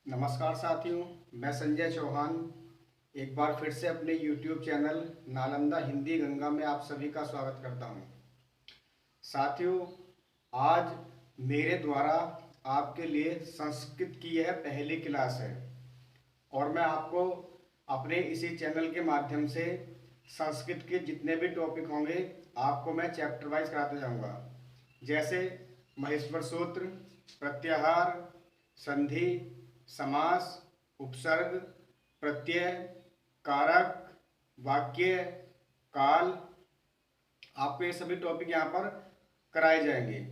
नमस्कार साथियों, मैं संजय चौहान एक बार फिर से अपने YouTube चैनल नालंदा हिंदी गंगा में आप सभी का स्वागत करता हूं। साथियों, आज मेरे द्वारा आपके लिए संस्कृत की यह पहली क्लास है और मैं आपको अपने इसी चैनल के माध्यम से संस्कृत के जितने भी टॉपिक होंगे आपको मैं चैप्टर वाइज कराते जाऊंगा। जैसे महेश्वर सूत्र, प्रत्याहार, संधि, समास, उपसर्ग, प्रत्यय, कारक, वाक्य, काल, आपको ये सभी टॉपिक यहाँ पर कराए जाएंगे।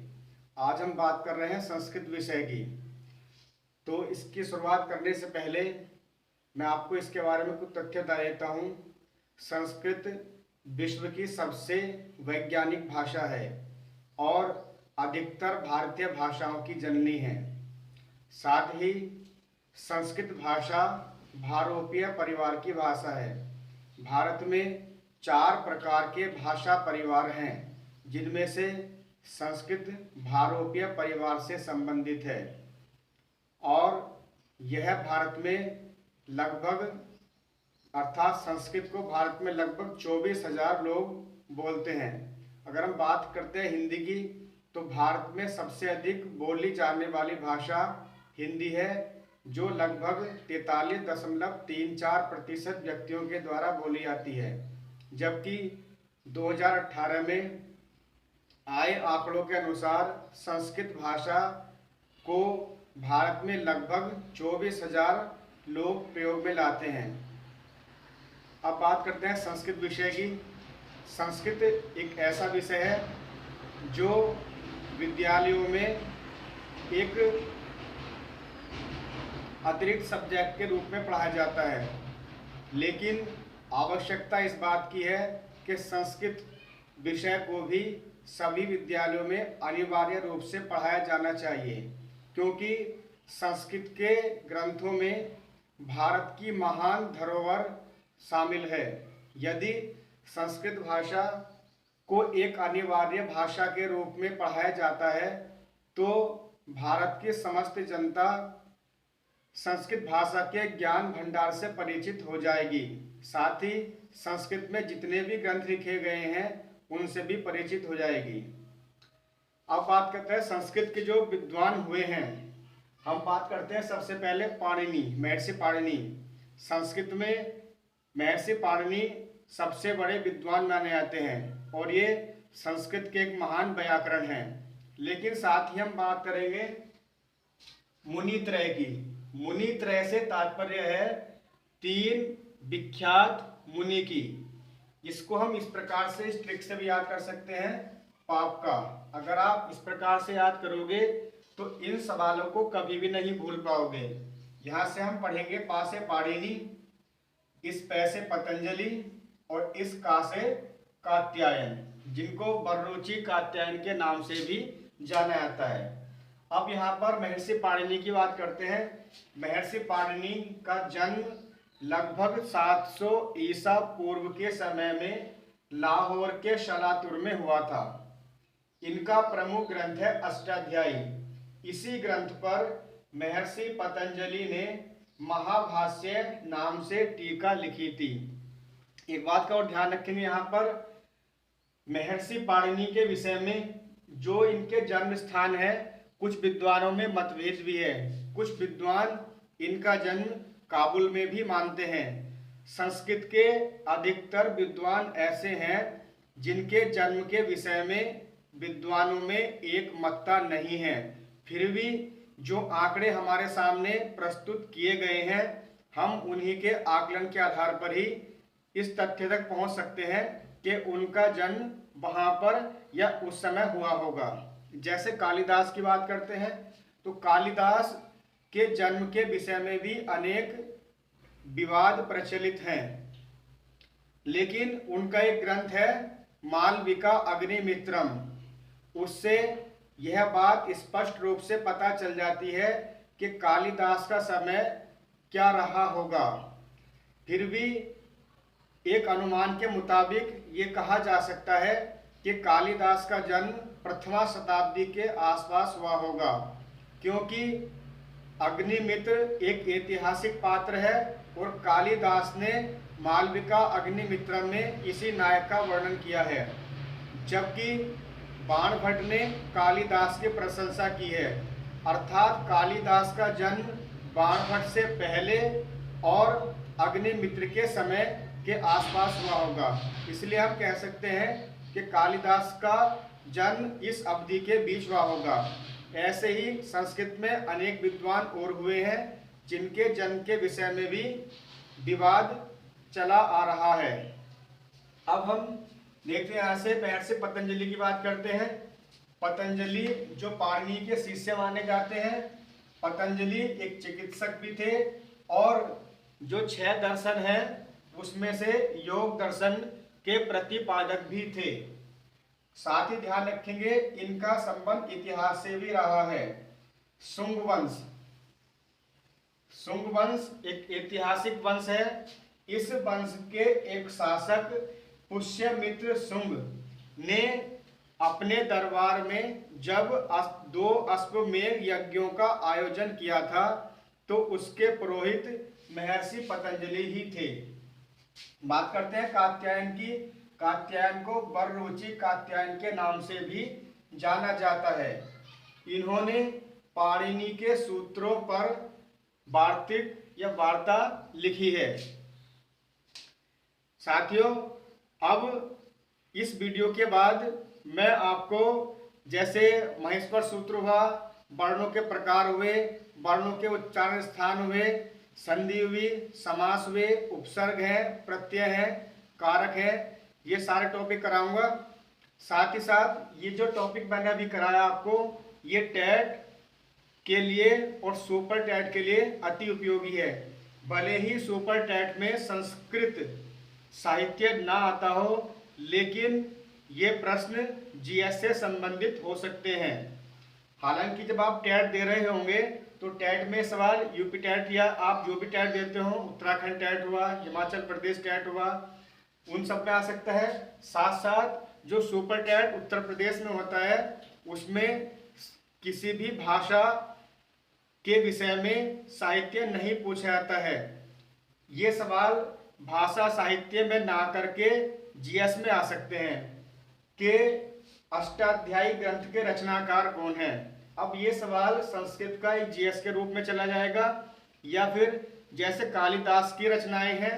आज हम बात कर रहे हैं संस्कृत विषय की। तो इसकी शुरुआत करने से पहले मैं आपको इसके बारे में कुछ तथ्य बता देता हूँ। संस्कृत विश्व की सबसे वैज्ञानिक भाषा है और अधिकतर भारतीय भाषाओं की जननी है। साथ ही संस्कृत भाषा भारोपीय परिवार की भाषा है। भारत में 4 प्रकार के भाषा परिवार हैं, जिनमें से संस्कृत भारोपीय परिवार से संबंधित है और यह भारत में लगभग अर्थात संस्कृत को भारत में लगभग 24,000 लोग बोलते हैं। अगर हम बात करते हैं हिंदी की, तो भारत में सबसे अधिक बोली जाने वाली भाषा हिंदी है, जो लगभग 43.34% व्यक्तियों के द्वारा बोली जाती है। जबकि 2018 में आए आंकड़ों के अनुसार संस्कृत भाषा को भारत में लगभग 24,000 लोग प्रयोग में लाते हैं। अब बात करते हैं संस्कृत विषय की। संस्कृत एक ऐसा विषय है जो विद्यालयों में एक अतिरिक्त सब्जेक्ट के रूप में पढ़ाया जाता है, लेकिन आवश्यकता इस बात की है कि संस्कृत विषय को भी सभी विद्यालयों में अनिवार्य रूप से पढ़ाया जाना चाहिए, क्योंकि संस्कृत के ग्रंथों में भारत की महान धरोहर शामिल है। यदि संस्कृत भाषा को एक अनिवार्य भाषा के रूप में पढ़ाया जाता है तो भारत की समस्त जनता संस्कृत भाषा के ज्ञान भंडार से परिचित हो जाएगी। साथ ही संस्कृत में जितने भी ग्रंथ लिखे गए हैं उनसे भी परिचित हो जाएगी। अब बात करते हैं संस्कृत के जो विद्वान हुए हैं। हम बात करते हैं सबसे पहले पाणिनि, महर्षि पाणिनि। संस्कृत में महर्षि पाणिनि सबसे बड़े विद्वान माने जाते हैं और ये संस्कृत के एक महान व्याकरण हैं। लेकिन साथ ही हम बात करेंगे मुनित्रय की। मुनित्रय से तात्पर्य है 3 विख्यात मुनि की। इसको हम इस प्रकार से इस ट्रिक से भी याद कर सकते हैं, पाप का। अगर आप इस प्रकार से याद करोगे तो इन सवालों को कभी भी नहीं भूल पाओगे। यहाँ से हम पढ़ेंगे पा से पाणिनि, इस पै से पतंजलि और इस का से कात्यायन, जिनको बर्रुचि कात्यायन के नाम से भी जाना जाता है। अब यहाँ पर महर्षि पाणिनि की बात करते हैं। महर्षि पाणिनि का जन्म लगभग 700 ईसा पूर्व के समय में लाहौर के शलातुर में हुआ था। इनका प्रमुख ग्रंथ है अष्टाध्यायी। इसी ग्रंथ पर महर्षि पतंजलि ने महाभाष्य नाम से टीका लिखी थी। एक बात का और ध्यान रखेंगे, यहाँ पर महर्षि पाणिनि के विषय में जो इनके जन्म स्थान है, कुछ विद्वानों में मतभेद भी है। कुछ विद्वान इनका जन्म काबुल में भी मानते हैं। संस्कृत के अधिकतर विद्वान ऐसे हैं जिनके जन्म के विषय में विद्वानों में एक मतता नहीं है। फिर भी जो आंकड़े हमारे सामने प्रस्तुत किए गए हैं, हम उन्हीं के आकलन के आधार पर ही इस तथ्य तक पहुंच सकते हैं कि उनका जन्म वहां पर या उस समय हुआ होगा। जैसे कालिदास की बात करते हैं तो कालिदास के जन्म के विषय में भी अनेक विवाद प्रचलित हैं, लेकिन उनका एक ग्रंथ है मालविका अग्निमित्रम। उससे यह बात स्पष्ट रूप से पता चल जाती है कि कालिदास का समय क्या रहा होगा। फिर भी एक अनुमान के मुताबिक ये कहा जा सकता है कि कालिदास का जन्म प्रथमा शताब्दी के आसपास हुआ होगा, क्योंकि अग्निमित्र एक ऐतिहासिक पात्र है और कालिदास ने मालविका अग्निमित्रम में इसी नायक का वर्णन किया है, जबकि बाणभट्ट ने कालिदास की प्रशंसा की है। अर्थात कालिदास का जन्म बाणभट्ट से पहले और अग्निमित्र के समय के आसपास हुआ होगा। इसलिए हम कह सकते हैं कि कालिदास का जन्म इस अवधि के बीच हुआ होगा। ऐसे ही संस्कृत में अनेक विद्वान और हुए हैं जिनके जन्म के विषय में भी विवाद चला आ रहा है। अब हम देखते हैं, यहाँ से पहले से पतंजलि की बात करते हैं। पतंजलि जो पाणिनि के शिष्य माने जाते हैं। पतंजलि एक चिकित्सक भी थे और जो 6 दर्शन हैं उसमें से योग दर्शन के प्रतिपादक भी थे। साथ ही ध्यान रखेंगे इनका संबंध इतिहास से भी रहा है। शुंग वंश एक ऐतिहासिक वंश है। इस वंश के एक शासक पुष्यमित्र शुंग ने अपने दरबार में जब 2 अश्वमेध यज्ञों का आयोजन किया था तो उसके पुरोहित महर्षि पतंजलि ही थे। बात करते हैं कात्यायन की। कात्यायन को वररुचि कात्यायन के नाम से भी जाना जाता है। इन्होंने पाणिनि के सूत्रों पर वार्तिक या वार्ता लिखी है। साथियों, अब इस वीडियो के बाद मैं आपको जैसे महेश्वर सूत्र हुआ, वर्णों के प्रकार हुए, वर्णों के उच्चारण स्थान हुए, संधि हुई, समास हुए, उपसर्ग है, प्रत्यय है, कारक है, ये सारे टॉपिक कराऊंगा। साथ ही साथ ये जो टॉपिक मैंने अभी कराया आपको, ये टेट के लिए और सुपर टेट के लिए अति उपयोगी है। भले ही सुपर टेट में संस्कृत साहित्य ना आता हो, लेकिन ये प्रश्न जीएस से संबंधित हो सकते हैं। हालांकि जब आप टेट दे रहे होंगे तो टेट में सवाल यूपी टेट या आप जो भी टेट देते हो, उत्तराखंड टेट हुआ, हिमाचल प्रदेश टेट हुआ, उन सब में आ सकता है। साथ साथ जो सुपर टेट उत्तर प्रदेश में होता है उसमें किसी भी भाषा के विषय में साहित्य नहीं पूछा जाता है। ये सवाल भाषा साहित्य में ना करके जीएस में आ सकते हैं कि अष्टाध्यायी ग्रंथ के रचनाकार कौन है। अब ये सवाल संस्कृत का एक जीएस के रूप में चला जाएगा, या फिर जैसे कालिदास की रचनाएं हैं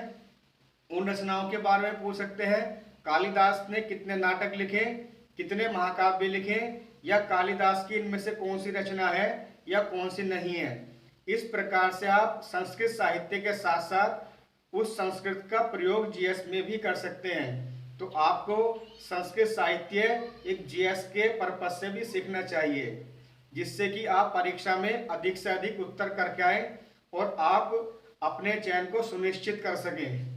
उन रचनाओं के बारे में पूछ सकते हैं। कालिदास ने कितने नाटक लिखे, कितने महाकाव्य लिखे, या कालिदास की इनमें से कौन सी रचना है या कौन सी नहीं है। इस प्रकार से आप संस्कृत साहित्य के साथ साथ उस संस्कृत का प्रयोग जीएस में भी कर सकते हैं। तो आपको संस्कृत साहित्य एक जीएस के पर्पस से भी सीखना चाहिए, जिससे कि आप परीक्षा में अधिक से अधिक उत्तर करके आए और आप अपने चयन को सुनिश्चित कर सकें।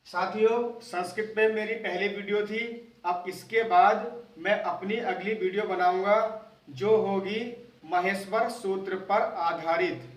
साथियों, संस्कृत पे मेरी पहली वीडियो थी। अब इसके बाद मैं अपनी अगली वीडियो बनाऊंगा जो होगी महेश्वर सूत्र पर आधारित।